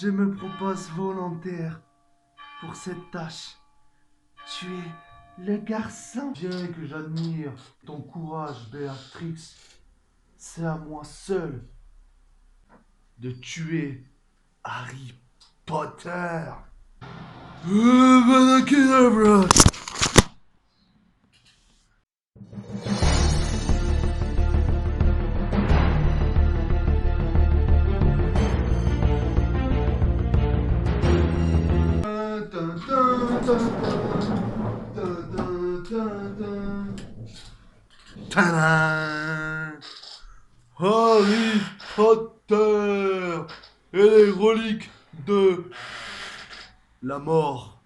je me propose volontaire pour cette tâche. Tu es le garçon. Bien que j'admire ton courage, Béatrix, c'est à moi seul de tuer Harry Potter. Abracadabra. Tadam! Harry Potter et les reliques de la mort.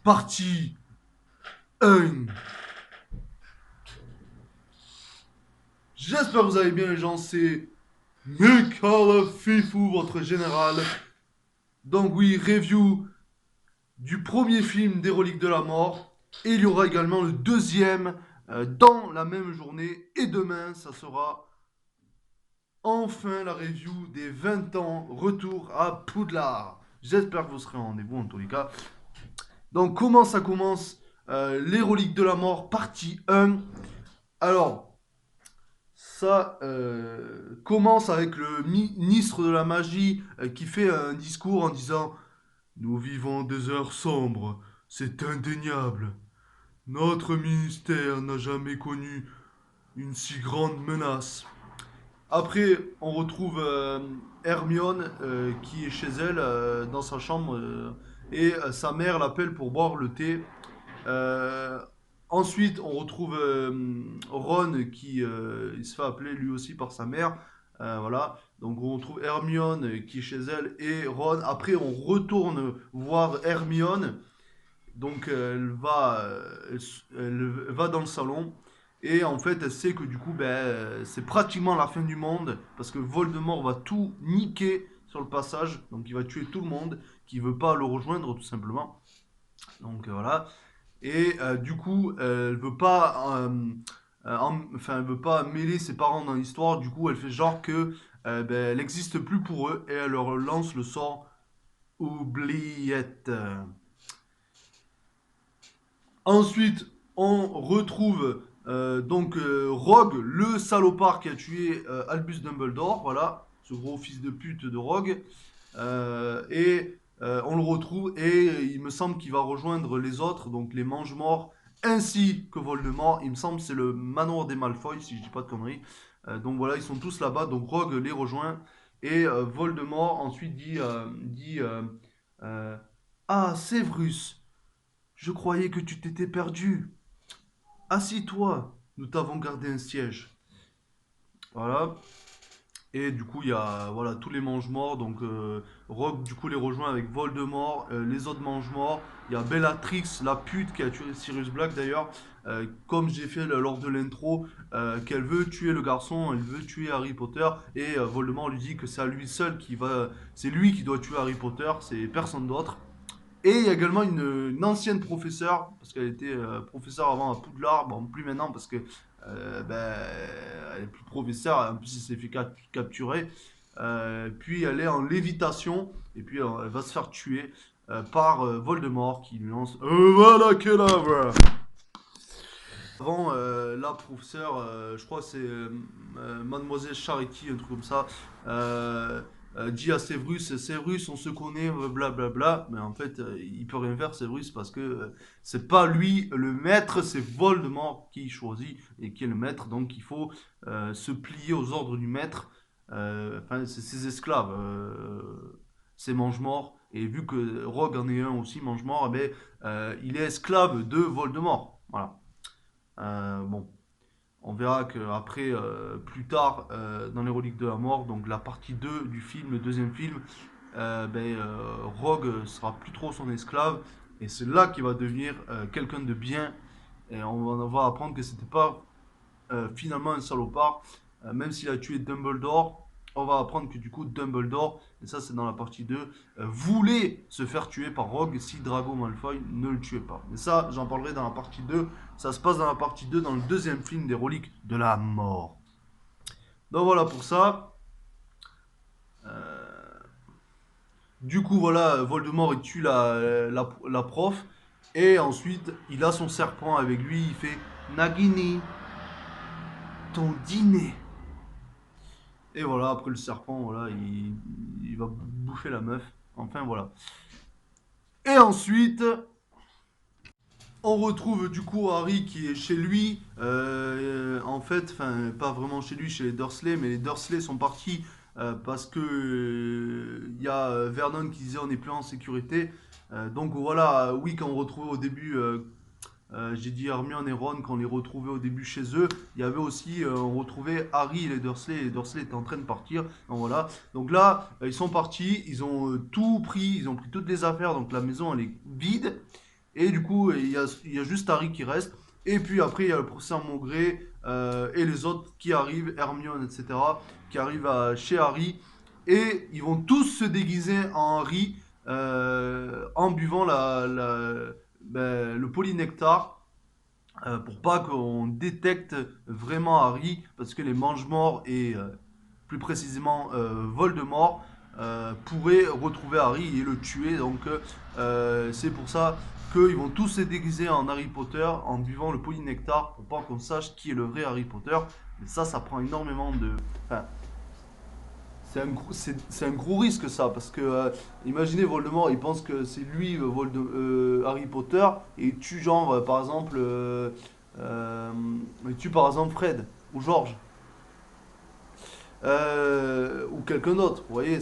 Partie 1. J'espère que vous allez bien les gens, c'est Mikhail Fifou, votre général. Donc oui, review du premier film des reliques de la mort. Et il y aura également le deuxième dans la même journée. Et demain, ça sera enfin la review des 20 ans retour à Poudlard. J'espère que vous serez en rendez-vous en tous les cas. Donc comment ça commence les reliques de la mort, partie 1. Alors, ça commence avec le ministre de la magie qui fait un discours en disant « Nous vivons des heures sombres, c'est indéniable. Notre ministère n'a jamais connu une si grande menace. » Après, on retrouve Hermione qui est chez elle dans sa chambre et sa mère l'appelle pour boire le thé. Euh, Ensuite, on retrouve Ron qui il se fait appeler lui aussi par sa mère. Voilà. Donc on retrouve Hermione qui est chez elle et Ron. Après, on retourne voir Hermione. Donc elle va dans le salon. Et en fait, elle sait que du coup, c'est pratiquement la fin du monde. Parce que Voldemort va tout niquer sur le passage. Donc il va tuer tout le monde qui veut pas le rejoindre tout simplement. Donc voilà. Et du coup, elle veut pas, elle veut pas mêler ses parents dans l'histoire. Du coup, elle fait genre que elle n'existe plus pour eux et elle leur lance le sort oubliette. Ensuite, on retrouve Rogue, le salopard qui a tué Albus Dumbledore. Voilà, ce gros fils de pute de Rogue. On le retrouve et il me semble qu'il va rejoindre les autres, donc les Mange-Morts, ainsi que Voldemort. Il me semble que c'est le manoir des Malfoy, si je dis pas de conneries. Donc voilà, ils sont tous là-bas, donc Rogue les rejoint. Et Voldemort ensuite dit euh, Ah, Severus, je croyais que tu t'étais perdu. Assis-toi, nous t'avons gardé un siège. Voilà. Et du coup, il y a voilà, tous les mange-morts. Donc, Rogue, du coup, les rejoint avec Voldemort. Les autres mange-morts. Il y a Bellatrix, la pute qui a tué Sirius Black d'ailleurs. Comme j'ai fait lors de l'intro, qu'elle veut tuer le garçon, elle veut tuer Harry Potter. Et Voldemort lui dit que c'est à lui seul qui va. C'est lui qui doit tuer Harry Potter, c'est personne d'autre. Et il y a également une ancienne professeure, parce qu'elle était professeure avant à Poudlard, bon plus maintenant parce que elle est plus professeure, en plus elle s'est fait capturer. Puis elle est en lévitation, et puis elle va se faire tuer par Voldemort qui lui lance Voilà Kedavra. Avant, la professeure, je crois que c'est Mademoiselle Charity, un truc comme ça, dit à Severus, Severus, on se connaît, blablabla. Bla bla. Mais en fait, il peut rien faire, Severus, parce que c'est pas lui le maître, c'est Voldemort qui choisit et qui est le maître. Donc il faut se plier aux ordres du maître. Enfin, c'est ses esclaves, ses mange-morts. Et vu que Rogue en est un aussi, mange-mort, eh ben, il est esclave de Voldemort. Voilà. Bon, on verra qu'après, plus tard, dans les Reliques de la Mort, donc la partie 2 du film, le deuxième film, Rogue sera plus trop son esclave, et c'est là qu'il va devenir quelqu'un de bien, et on va apprendre que c'était pas finalement un salopard, même s'il a tué Dumbledore. On va apprendre que du coup Dumbledore, et ça c'est dans la partie 2, voulait se faire tuer par Rogue si Drago Malfoy ne le tuait pas. Mais ça, j'en parlerai dans la partie 2. Ça se passe dans la partie 2, dans le deuxième film des Reliques de la Mort. Donc voilà pour ça. Du coup, voilà, Voldemort, il tue la prof. Et ensuite, il a son serpent avec lui. Il fait Nagini, ton dîner. Et voilà, après le serpent, voilà, il va bouffer la meuf. Enfin, voilà. Et ensuite, on retrouve du coup Harry qui est chez lui. En fait, enfin, pas vraiment chez lui, chez les Dursley, mais les Dursley sont partis parce que il y a Vernon qui disait on n'est plus en sécurité. Donc voilà, oui, quand on retrouvait au début, j'ai dit Hermione et Ron, quand on les retrouvait au début chez eux, il y avait aussi, on retrouvait Harry et les Dursley étaient en train de partir. Donc voilà. Donc là, ils sont partis, ils ont tout pris, ils ont pris toutes les affaires, donc la maison elle est vide. Et du coup, il y a juste Harry qui reste. Et puis après, il y a le professeur Maugré et les autres qui arrivent, Hermione, etc., qui arrivent chez Harry. Et ils vont tous se déguiser en Harry en buvant le polynectar pour pas qu'on détecte vraiment Harry, parce que les Mange-Morts et plus précisément Voldemort pourraient retrouver Harry et le tuer. Donc c'est pour ça qu'ils vont tous se déguiser en Harry Potter en buvant le polynectar pour pas qu'on sache qui est le vrai Harry Potter. Mais ça prend énormément de... Enfin, c'est un gros risque ça, parce que imaginez Voldemort, il pense que c'est lui Harry Potter, et il tue genre par exemple, il tue par exemple Fred ou George ou quelqu'un d'autre. Vous voyez,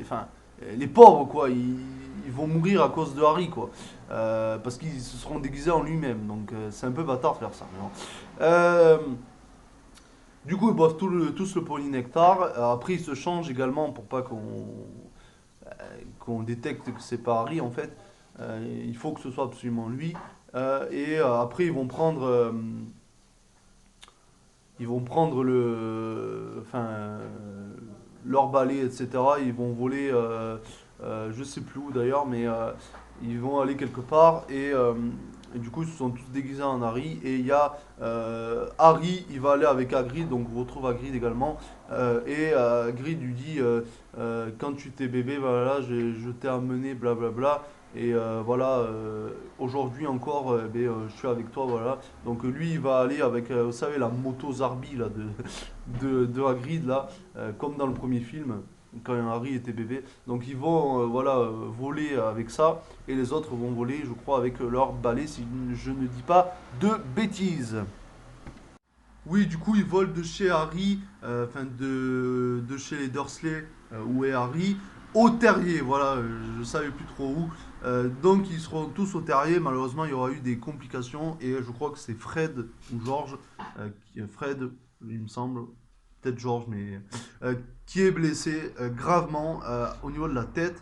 enfin, les pauvres quoi, ils vont mourir à cause de Harry quoi, parce qu'ils se seront déguisés en lui-même. Donc c'est un peu bâtard de faire ça. Mais bon. Du coup, ils boivent tous le polynectar. Après, ils se changent également pour pas qu'on détecte que c'est pas Harry en fait. Il faut que ce soit absolument lui. Et après, ils vont prendre leur balai, etc. Ils vont voler, je sais plus où d'ailleurs, mais ils vont aller quelque part et du coup, ils se sont tous déguisés en Harry. Et il y a Harry, il va aller avec Hagrid, donc on retrouve Hagrid également. Et Hagrid lui dit quand tu étais bébé, voilà, je t'ai amené, blablabla. Et voilà, aujourd'hui encore, je suis avec toi, voilà. Donc lui, il va aller avec, vous savez, la moto Zarbi là, de Hagrid, là, comme dans le premier film, quand Harry était bébé. Donc ils vont voilà, voler avec ça, et les autres vont voler, je crois, avec leur balai, si je ne dis pas de bêtises. Oui, du coup, ils volent de chez Harry, enfin de chez les Dursley, où est Harry, au terrier. Voilà, je savais plus trop où. Donc, ils seront tous au terrier. Malheureusement, il y aura eu des complications. Et je crois que c'est Fred ou George, Fred, il me semble, peut-être George, mais qui est blessé gravement au niveau de la tête.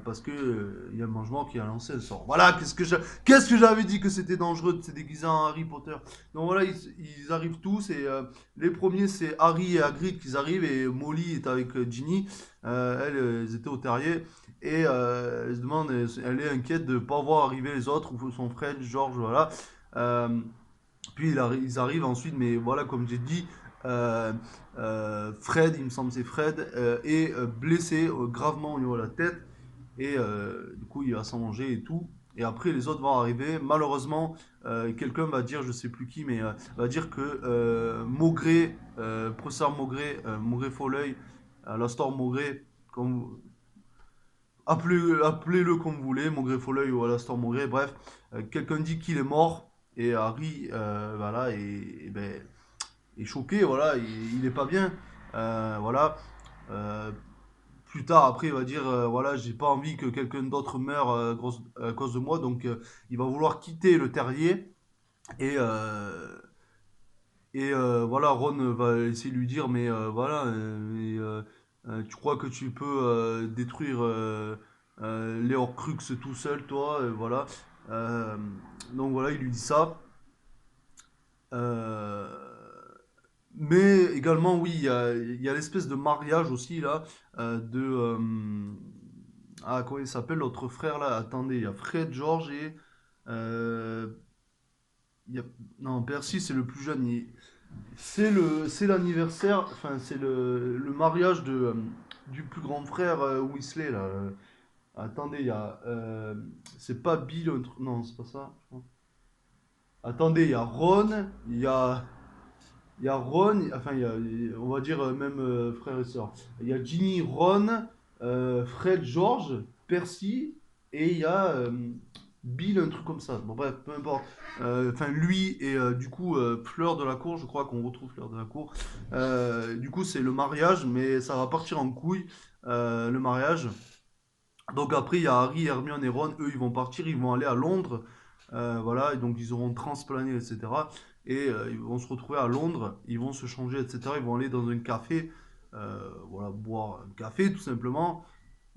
Parce que il y a le mangement qui a lancé le sort. Voilà, qu'est-ce que j'avais dit que c'était dangereux de se déguiser en Harry Potter. Donc voilà, ils arrivent tous et les premiers c'est Harry et Hagrid qui arrivent et Molly est avec Ginny. Elles étaient au terrier et elle se demande, elle est inquiète de ne pas voir arriver les autres ou son frère George, voilà. Euh, Puis ils arrivent ensuite, mais voilà, comme j'ai dit, euh, Fred, il me semble que c'est Fred, est blessé gravement au niveau de la tête. Et du coup, il va s'en manger et tout. Et après, les autres vont arriver. Malheureusement, quelqu'un va dire, je sais plus qui, mais va dire que Maugré, professeur Maugré, Maugré Folleuil, Alastor Maugré, comme, appelez-le comme vous voulez, Maugré Folleuil ou Alastor Maugré, bref, quelqu'un dit qu'il est mort. Et Harry, voilà, ben, est choqué, voilà, il est pas bien. Voilà. Euh, Plus tard, après, il va dire voilà, j'ai pas envie que quelqu'un d'autre meure à cause de moi, donc il va vouloir quitter le terrier. Et, voilà, Ron va essayer de lui dire mais voilà, tu crois que tu peux détruire les Horcruxes tout seul, toi, voilà. Euh, donc voilà, il lui dit ça. Euh, mais également, oui, il y a l'espèce de mariage aussi, là, ah, comment il s'appelle l'autre frère, là? Attendez, il y a Fred, George et... euh, il y a- non, Percy, c'est le plus jeune. C'est l'anniversaire, enfin, c'est le mariage du plus grand frère Weasley, là. Attendez, il y a. C'est pas Bill, un truc. Non, c'est pas ça. Je crois. Attendez, il y a Ron, il y a Ron, enfin, on va dire même frère et sœur. Il y a Ginny, Ron, Fred, George, Percy, et il y a Bill, un truc comme ça. Bon, bref, peu importe. Enfin, lui et du coup Fleur de la Cour, je crois qu'on retrouve Fleur de la Cour. Du coup, c'est le mariage, mais ça va partir en couille, le mariage. Donc après, il y a Harry, Hermione et Ron, eux, ils vont partir, ils vont aller à Londres. Voilà, et donc ils auront transplané, etc. Et ils vont se retrouver à Londres, ils vont se changer, etc. Ils vont aller dans un café, voilà, boire un café tout simplement.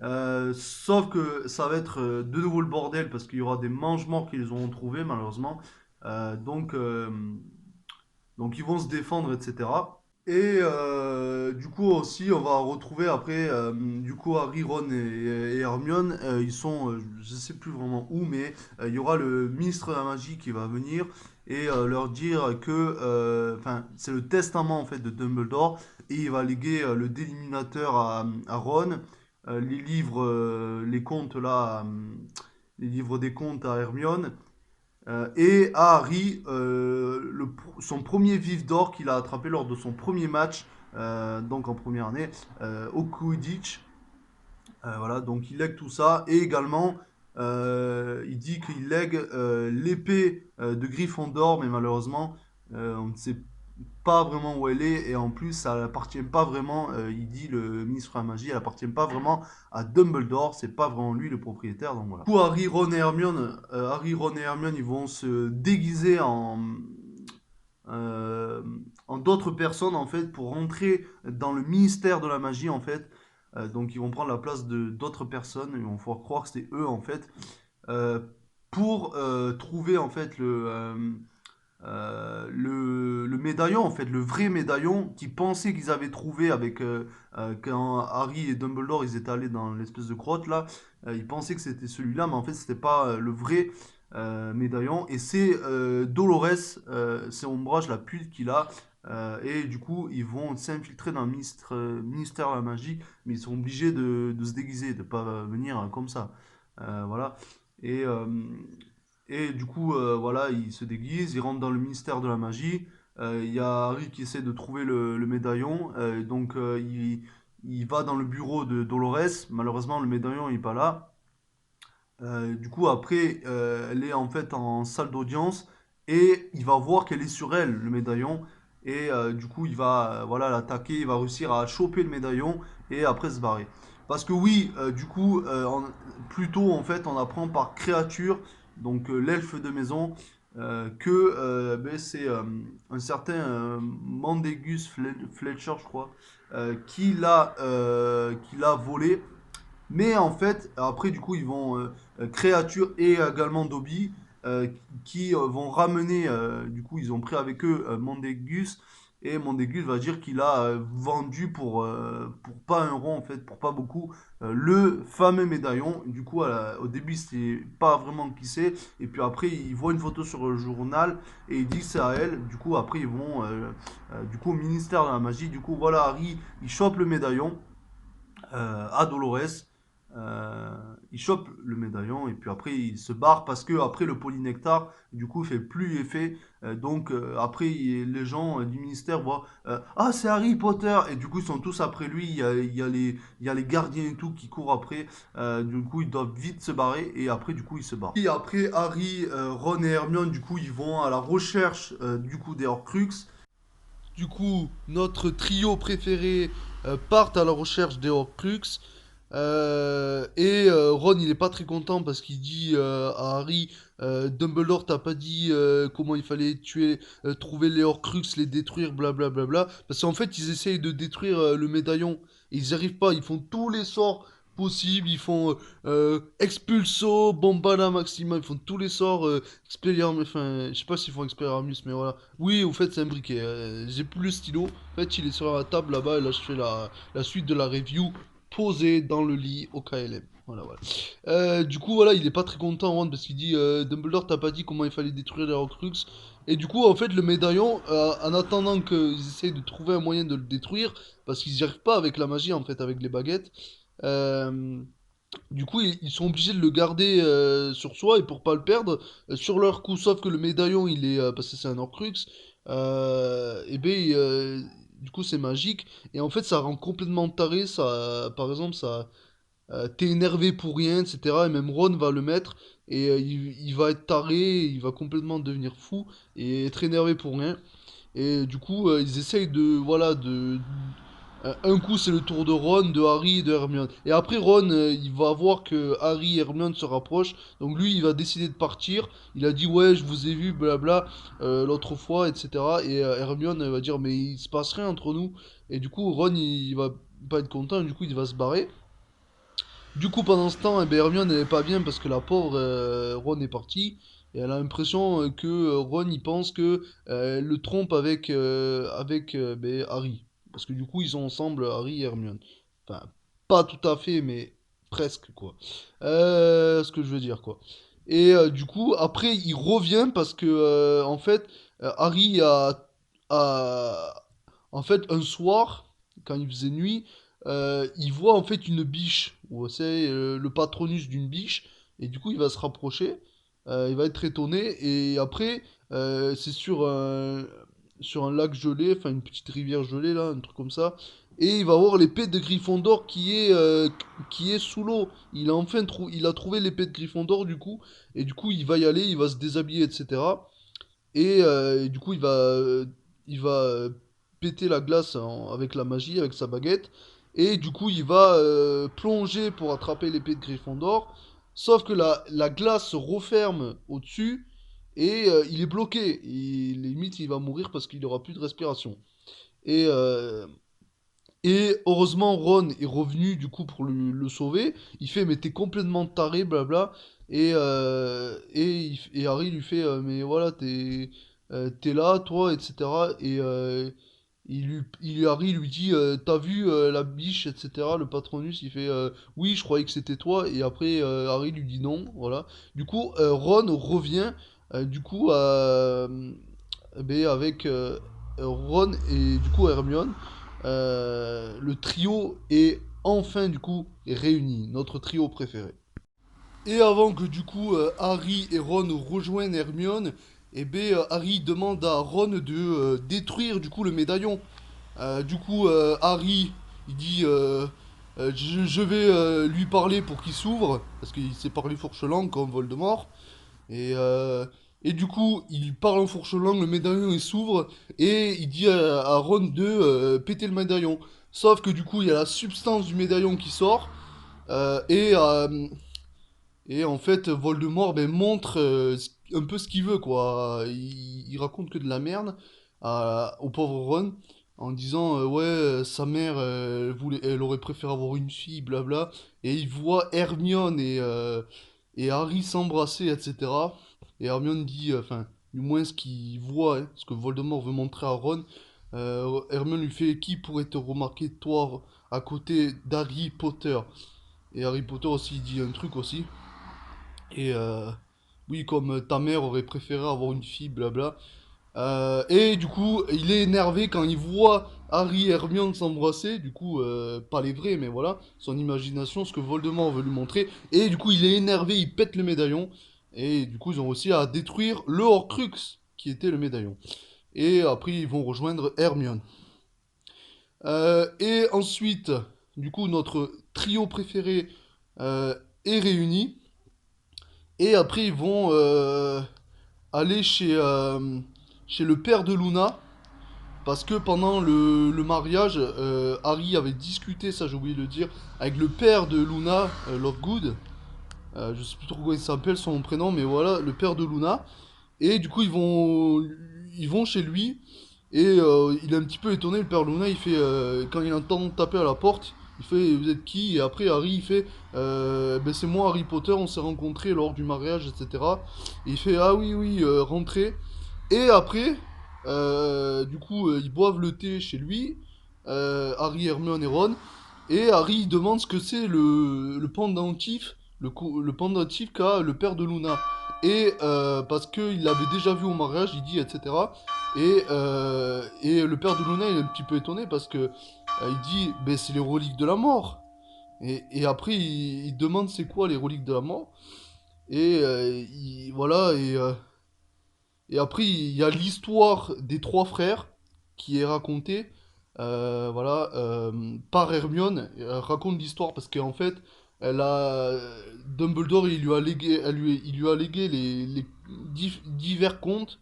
Sauf que ça va être de nouveau le bordel parce qu'il y aura des mange-morts qui les auront trouvés malheureusement. Donc ils vont se défendre, etc. Et du coup aussi, on va retrouver après, du coup, Harry, Ron et Hermione, ils sont, je sais plus vraiment où, mais il y aura le ministre de la magie qui va venir et leur dire que, enfin, c'est le testament en fait de Dumbledore et il va léguer le déliminateur à Ron, les livres, les contes là, les livres des contes à Hermione. Et à Harry, son premier vif d'or qu'il a attrapé lors de son premier match, donc en première année, au Quidditch. Voilà, donc il lègue tout ça. Et également, il dit qu'il lègue l'épée de Gryffondor, mais malheureusement, on ne sait pas vraiment où elle est. Et en plus, ça n'appartient pas vraiment, il dit le ministre de la magie, elle appartient pas vraiment à Dumbledore. C'est pas vraiment lui le propriétaire. Donc voilà. Du coup, Harry, Ron et Hermione, ils vont se déguiser euh, en d'autres personnes en fait pour rentrer dans le ministère de la magie en fait. Donc ils vont prendre la place de d'autres personnes, ils vont pouvoir croire que c'est eux en fait, euh, pour trouver en fait le médaillon en fait, le vrai médaillon qu'ils pensaient qu'ils avaient trouvé avec quand Harry et Dumbledore ils étaient allés dans l'espèce de grotte là, ils pensaient que c'était celui-là, mais en fait c'était pas le vrai médaillon et c'est Dolores, c'est Ombrage la pute qu'il a. Et du coup, ils vont s'infiltrer dans le ministère de la magie, mais ils sont obligés de se déguiser, de pas venir comme ça. Voilà. Et, euh, et du coup, voilà, il se déguise, il rentre dans le ministère de la magie. Il y a Harry qui essaie de trouver le médaillon. Donc, il va dans le bureau de Dolores. Malheureusement, le médaillon n'est pas là. Du coup, après, elle est en fait en salle d'audience et il va voir qu'elle est sur elle, le médaillon. Et du coup, il va voilà, l'attaquer, il va réussir à choper le médaillon et après se barrer. Parce que oui, du coup, plus tôt, en fait, on apprend par créature, donc l'elfe de maison, que ben, c'est un certain Fletcher, je crois, qui l'a volé. Mais en fait, après, du coup, ils vont Créature et également Dobby qui vont ramener. Du coup, ils ont pris avec eux Mondegus et Mondegus va dire qu'il a vendu pour pas un rond en fait, pour pas beaucoup, le fameux médaillon. Du coup, au début, c'était pas vraiment qui c'est. Et puis après, il voit une photo sur le journal et il dit que c'est à elle. Du coup, après, ils vont du coup au ministère de la magie. Du coup, voilà, Harry, il chope le médaillon à Dolores. Il chope le médaillon et puis après il se barre parce que après le polynectar du coup fait plus effet. Donc après les gens du ministère voient ah c'est Harry Potter et du coup ils sont tous après lui. Il y a les gardiens et tout qui courent après. Du coup ils doivent vite se barrer et après du coup ils se barrent. Et après Harry, Ron et Hermione du coup ils vont à la recherche du coup des Horcruxes. Du coup, notre trio préféré part à la recherche des Horcruxes. Ron, il est pas très content parce qu'il dit à Harry, Dumbledore t'a pas dit comment il fallait tuer, trouver les Horcruxes, les détruire, blablabla. Parce qu'en fait, ils essayent de détruire le médaillon. Et ils n'y arrivent pas. Ils font tous les sorts possibles. Ils font Expulso, Bombada Maxima. Ils font tous les sorts. Expelliarmus, enfin, je sais pas s'ils font Expelliarmus, mais voilà. Oui, au fait, c'est un briquet. J'ai plus le stylo. En fait, il est sur la table là-bas. Et là, je fais la suite de la review posé dans le lit au KLM. Voilà, voilà. Du coup, voilà, il est pas très content, Ron, parce qu'il dit Dumbledore t'a pas dit comment il fallait détruire les Horcruxes. Et du coup, en fait, le médaillon, en attendant qu'ils essayent de trouver un moyen de le détruire, parce qu'ils n'y arrivent pas avec la magie, en fait, avec les baguettes, euh, Du coup, ils sont obligés de le garder sur soi et pour pas le perdre, sur leur coup, sauf que le médaillon, il est, parce que c'est un Horcrux, et ben, du coup, c'est magique. Et en fait, ça rend complètement taré. Ça, par exemple, ça, t'es énervé pour rien, etc. Et même Ron va le mettre et il va être taré, il va complètement devenir fou et être énervé pour rien. Et du coup, ils essayent de, voilà, un coup, c'est le tour de Ron, de Harry et de Hermione. Et après, Ron, il va voir que Harry et Hermione se rapprochent. Donc lui, il va décider de partir. Il a dit, ouais, je vous ai vu, blabla, l'autre fois, etc. Et Hermione, elle va dire, mais il se passe rien entre nous. Et du coup, Ron, il va pas être content. Et du coup, il va se barrer. Du coup, pendant ce temps, eh ben, Hermione, elle est pas bien parce que la pauvre Ron est partie. Et elle a l'impression que Ron, il pense que elle le trompe avec ben, Harry. Parce que du coup, ils sont ensemble, Harry et Hermione. Enfin, pas tout à fait, mais presque, quoi. Ce que je veux dire, quoi. Et du coup, après, il revient parce que, en fait, Harry a... En fait, un soir, quand il faisait nuit, il voit en fait une biche, ou c'est le patronus d'une biche, et du coup il va se rapprocher, il va être étonné, et après c'est sur un lac gelé, enfin une petite rivière gelée là, un truc comme ça, et il va voir l'épée de Gryffondor qui est sous l'eau. Il a trouvé l'épée de Gryffondor du coup, et du coup il va y aller, il va se déshabiller, etc. Et du coup il va péter la glace avec la magie, avec sa baguette. Et du coup, il va plonger pour attraper l'épée de Gryffondor. Sauf que la glace se referme au-dessus et il est bloqué. Limite, il va mourir parce qu'il n'aura plus de respiration. Et, euh, et heureusement, Ron est revenu du coup pour le sauver. Il fait, mais t'es complètement taré, blabla. Et Harry lui fait, mais voilà, t'es là, toi, etc. Et Harry lui dit, t'as vu la biche, etc. Le patronus, il fait, oui, je croyais que c'était toi. Et après, Harry lui dit non, voilà. Du coup, Ron revient, du coup, ben, avec Ron et du coup Hermione. Le trio est enfin du coup réuni, notre trio préféré. Et avant que du coup Harry et Ron rejoignent Hermione, Harry demande à Ron de détruire du coup le médaillon. Du coup Harry il dit je vais lui parler pour qu'il s'ouvre parce qu'il sait parler fourche-langue comme Voldemort. Et, euh, et du coup, il parle en fourche-langue, le médaillon il s'ouvre et il dit à Ron de péter le médaillon. Sauf que du coup, il y a la substance du médaillon qui sort et en fait, Voldemort ben, montre un peu ce qu'il veut quoi. Il raconte que de la merde au pauvre Ron en disant ouais sa mère elle aurait préféré avoir une fille blabla et il voit Hermione et Harry s'embrasser etc. Et Hermione dit enfin du moins ce qu'il voit hein, ce que Voldemort veut montrer à Ron. Hermione lui fait qui pourrait te remarquer toi à côté d'Harry Potter. Et Harry Potter aussi il dit un truc aussi et oui, comme ta mère aurait préféré avoir une fille, blabla. Et du coup, il est énervé quand il voit Harry et Hermione s'embrasser. Du coup, pas les vrais, mais voilà, son imagination, ce que Voldemort veut lui montrer. Et du coup, il est énervé, il pète le médaillon. Et du coup, ils ont réussi à détruire le Horcrux, qui était le médaillon. Et après, ils vont rejoindre Hermione. Et ensuite, du coup, notre trio préféré est réuni. Et après, ils vont aller chez le père de Luna. Parce que pendant le mariage, Harry avait discuté, ça j'ai oublié de le dire, avec le père de Luna, Lovegood. Je sais plus trop comment il s'appelle, son prénom, mais voilà, le père de Luna. Et du coup, ils vont chez lui. Et il est un petit peu étonné, le père Luna. Il fait, quand il entend taper à la porte, il fait vous êtes qui? Et après, Harry, il fait ben, c'est moi, Harry Potter, on s'est rencontrés lors du mariage, etc. Et il fait ah oui, oui, rentrez. Et après, du coup, ils boivent le thé chez lui, Harry, Hermione et Ron. Et Harry il demande ce que c'est le pendentif, le pendentif qu'a le père de Luna. Et parce qu'il l'avait déjà vu au mariage, il dit, etc. Et le père de Luna il est un petit peu étonné parce que il dit, ben c'est les reliques de la mort. Et après, il demande c'est quoi les reliques de la mort. Et voilà, et après, il y a l'histoire des trois frères qui est racontée, voilà, par Hermione. Elle raconte l'histoire parce qu'en fait, elle a Dumbledore, il lui a légué les divers contes,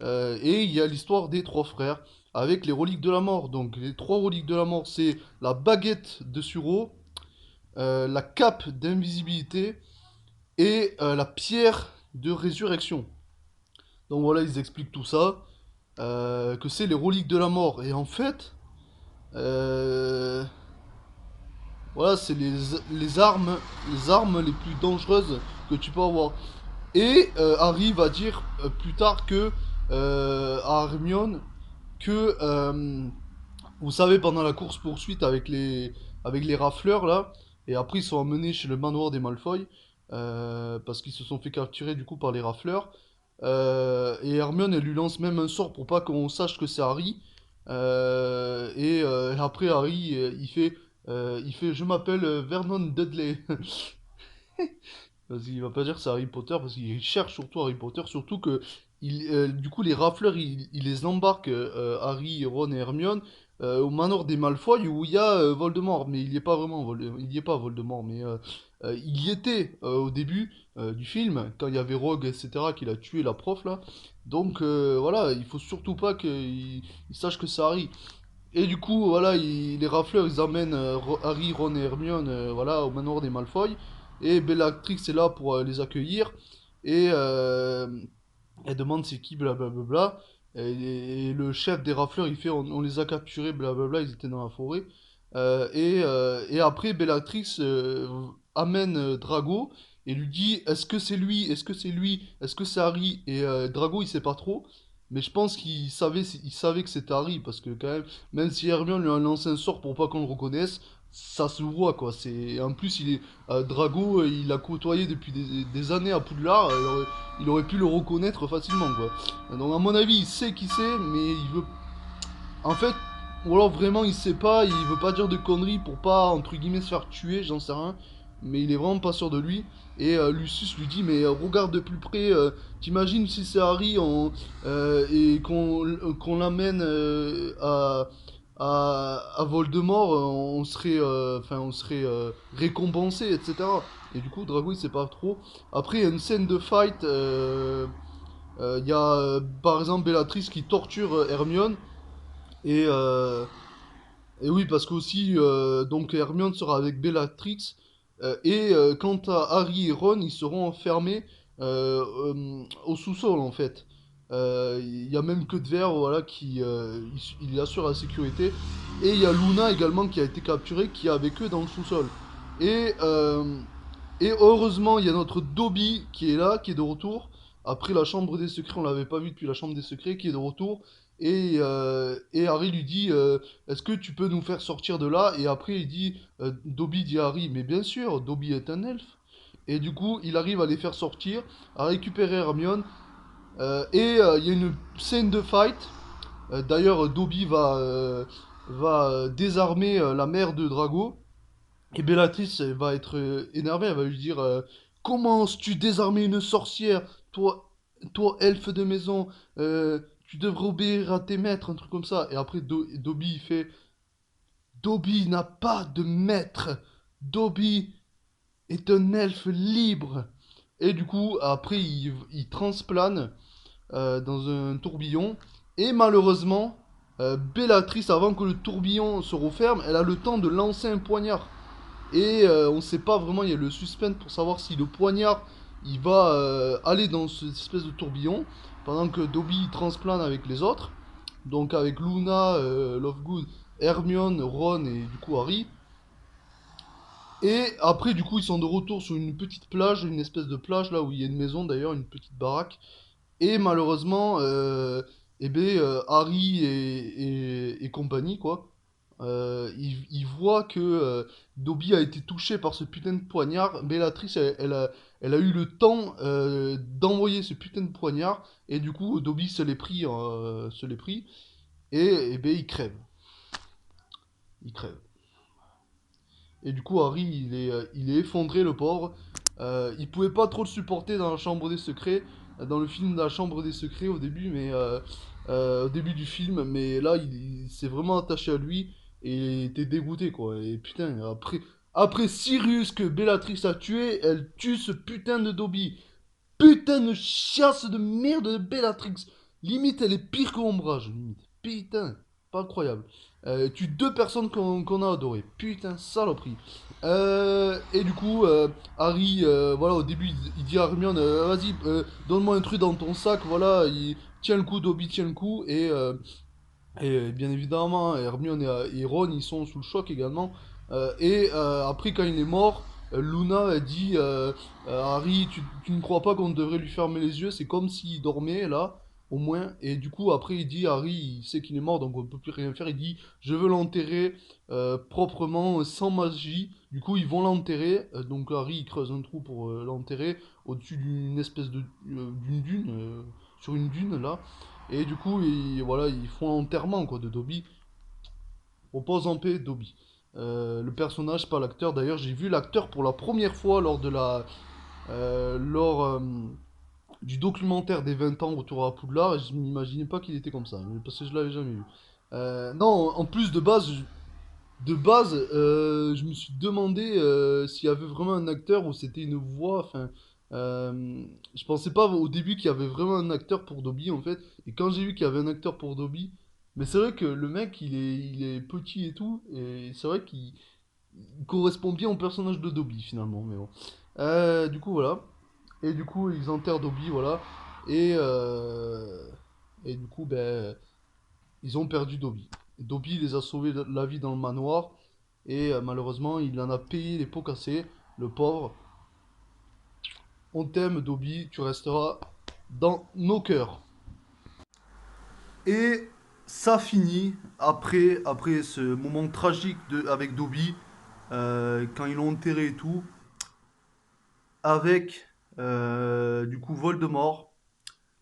et il y a l'histoire des trois frères avec les reliques de la mort. Donc, les trois reliques de la mort, c'est la baguette de Suro, la cape d'invisibilité et la pierre de résurrection. Donc voilà, ils expliquent tout ça, que c'est les reliques de la mort. Et en fait, euh, voilà, c'est les armes les plus dangereuses que tu peux avoir. Et Harry va dire plus tard que à Hermione que vous savez pendant la course poursuite avec les rafleurs là, et après ils sont emmenés chez le manoir des Malfoy, parce qu'ils se sont fait capturer du coup par les rafleurs. Et Hermione elle lui lance même un sort pour pas qu'on sache que c'est Harry. Et après Harry il fait je m'appelle Vernon Dudley. Parce qu'il va pas dire que c'est Harry Potter, parce qu'il cherche surtout Harry Potter, surtout que du coup les rafleurs ils les embarquent, Harry, Ron et Hermione, au manoir des Malfoy où il y a Voldemort, mais il y est pas vraiment il y est pas Voldemort, mais il y était au début du film quand il y avait Rogue etc qu'il a tué la prof là. Donc voilà, il faut surtout pas qu'il sache que c'est Harry. Et du coup, voilà, les rafleurs, ils emmènent Harry, Ron et Hermione, voilà, au manoir des Malfoy. Et Bellatrix est là pour les accueillir. Et elle demande c'est qui, blablabla. Et le chef des rafleurs, il fait on les a capturés, blablabla, ils étaient dans la forêt. Et après, Bellatrix amène Drago et lui dit est-ce que c'est lui, est-ce que c'est lui, est-ce que c'est Harry. Et Drago, il sait pas trop. Mais je pense il savait que c'était Harry, parce que quand même, même si Hermione lui a lancé un sort pour pas qu'on le reconnaisse, ça se voit quoi. En plus, Drago, il a côtoyé depuis des années à Poudlard, il aurait pu le reconnaître facilement quoi. Donc à mon avis, il sait qui c'est, mais il veut. En fait, ou alors vraiment il sait pas, il veut pas dire de conneries pour pas entre guillemets se faire tuer, j'en sais rien. Mais il est vraiment pas sûr de lui. Et Lucius lui dit mais regarde de plus près, t'imagines si c'est Harry et qu'on l'amène à Voldemort, on serait récompensé, etc. Et du coup Drago il sait pas trop. Après il y a une scène de fight. Il y a par exemple Bellatrix qui torture Hermione. Et, et oui, parce qu'aussi, donc Hermione sera avec Bellatrix. Quant à Harry et Ron, ils seront enfermés au sous-sol en fait. Il y a même que de verre, voilà, il assure la sécurité. Et il y a Luna également qui a été capturée, qui est avec eux dans le sous-sol. Et, euh, et heureusement, il y a notre Dobby qui est là, qui est de retour. Après la chambre des secrets, on l'avait pas vu depuis la chambre des secrets, qui est de retour. Et Harry lui dit est-ce que tu peux nous faire sortir de là? Et après, Dobby dit à Harry mais bien sûr, Dobby est un elfe. Et du coup, il arrive à les faire sortir, à récupérer Hermione. Il y a une scène de fight. D'ailleurs, Dobby va désarmer la mère de Drago. Et Bellatrix, elle va être énervée, elle va lui dire comment oses-tu désarmer une sorcière, toi, toi elfe de maison, tu devrais obéir à tes maîtres, un truc comme ça. Et après, Dobby, il fait Dobby n'a pas de maître, Dobby est un elfe libre. Et du coup, après, il transplane dans un tourbillon. Et malheureusement, Bellatrix, avant que le tourbillon se referme, elle a le temps de lancer un poignard. Et on sait pas vraiment, il y a le suspense pour savoir si le poignard il va aller dans cette espèce de tourbillon pendant que Dobby transplane avec les autres. Donc avec Luna, Lovegood, Hermione, Ron et du coup Harry. Et après du coup ils sont de retour sur une petite plage, une espèce de plage là où il y a une maison d'ailleurs, une petite baraque. Et malheureusement, Harry et compagnie, quoi, ils voient que Dobby a été touché par ce putain de poignard. Bellatrix, elle a eu le temps d'envoyer ce putain de poignard. Et du coup, Dobby se l'est pris. Et il crève. Il crève. Et du coup, Harry, il est effondré, le pauvre. Il pouvait pas trop le supporter dans la chambre des secrets, dans le film de la chambre des secrets au début, au début du film, mais là, il s'est vraiment attaché à lui et il était dégoûté, quoi. Et putain, après Sirius que Bellatrix a tué, elle tue ce putain de Dobby. Putain de chiasse de merde de Bellatrix. Limite, elle est pire que Ombrage. Limite. Putain, pas incroyable. Tue deux personnes qu'on a adorées. Putain, saloperie. Et du coup, Harry, voilà, au début, il dit à Hermione, vas-y, donne-moi un truc dans ton sac. Voilà, il tient le coup, Dobby tient le coup. Et bien évidemment, Hermione et Ron, ils sont sous le choc également. Après, quand il est mort, Luna a dit Harry, tu ne crois pas qu'on devrait lui fermer les yeux? C'est comme s'il dormait là, au moins. Et du coup, après, il dit Harry, il sait qu'il est mort, donc on ne peut plus rien faire. Il dit je veux l'enterrer proprement, sans magie. Du coup, ils vont l'enterrer. Donc, Harry, il creuse un trou pour l'enterrer au-dessus d'une espèce d'une dune, sur une dune là. Et du coup, voilà, ils font l'enterrement quoi, de Dobby. Repose en paix, Dobby. Le personnage, pas l'acteur. D'ailleurs, j'ai vu l'acteur pour la première fois lors du documentaire des 20 ans retour à Poudlard. Et je m'imaginais pas qu'il était comme ça, parce que je l'avais jamais vu. Non, en plus de base, je me suis demandé s'il y avait vraiment un acteur ou c'était une voix. Enfin, je pensais pas au début qu'il y avait vraiment un acteur pour Dobby en fait. Et quand j'ai vu qu'il y avait un acteur pour Dobby, mais c'est vrai que le mec il est petit et tout. Et c'est vrai qu'il correspond bien au personnage de Dobby finalement. Mais bon. Du coup, voilà. Et du coup, ils enterrent Dobby, voilà. Et, euh, et du coup, ben, ils ont perdu Dobby. Dobby les a sauvés la vie dans le manoir. Et malheureusement, il en a payé les pots cassés. Le pauvre. On t'aime, Dobby. Tu resteras dans nos cœurs. Et ça finit après ce moment tragique avec Dobby, quand ils l'ont enterré et tout, avec du coup Voldemort.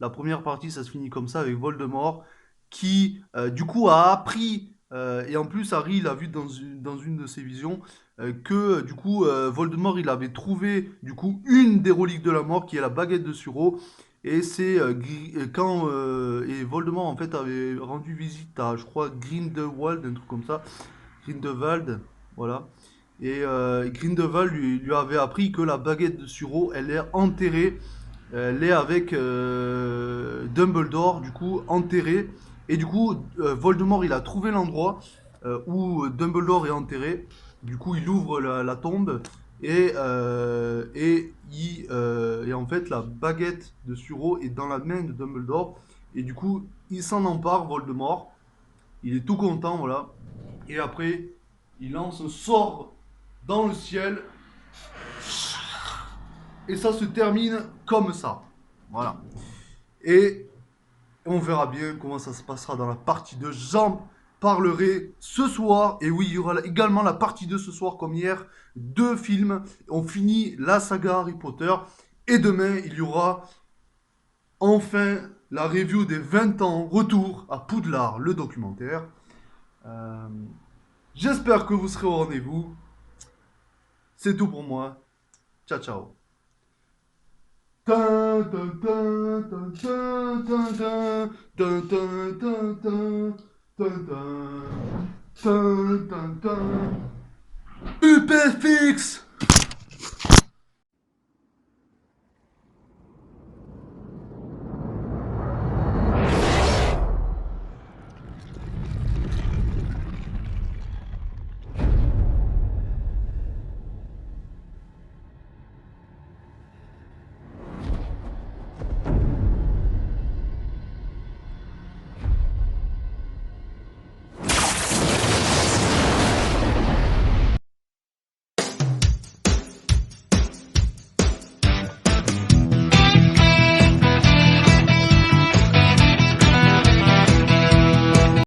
La première partie, ça se finit comme ça avec Voldemort, qui du coup a appris, et en plus Harry l'a vu dans une de ses visions, que du coup Voldemort il avait trouvé du coup une des reliques de la mort qui est la baguette de Suro. Et c'est quand et Voldemort en fait avait rendu visite à, je crois, Grindelwald, un truc comme ça, Grindelwald, voilà. Et Grindelwald lui avait appris que la baguette de Suro elle est enterrée, l'est avec Dumbledore, du coup, enterré. Et du coup, Voldemort, il a trouvé l'endroit où Dumbledore est enterré. Du coup, il ouvre la tombe et en fait, la baguette de Suro est dans la main de Dumbledore. Et du coup, il s'en empare, Voldemort. Il est tout content, voilà. Et après, il lance un sort dans le ciel. Et ça se termine comme ça. Voilà. Et on verra bien comment ça se passera dans la partie 2. J'en parlerai ce soir. Et oui, il y aura également la partie 2 ce soir, comme hier. Deux films. On finit la saga Harry Potter. Et demain, il y aura enfin la review des 20 ans. Retour à Poudlard, le documentaire. Euh, J'espère que vous serez au rendez-vous. C'est tout pour moi. Ciao, ciao. Dun, dun, dun, dun, dun, dun, dun, dun, dun, dun, dun, dun, dun, dun, dun, dun. UPFX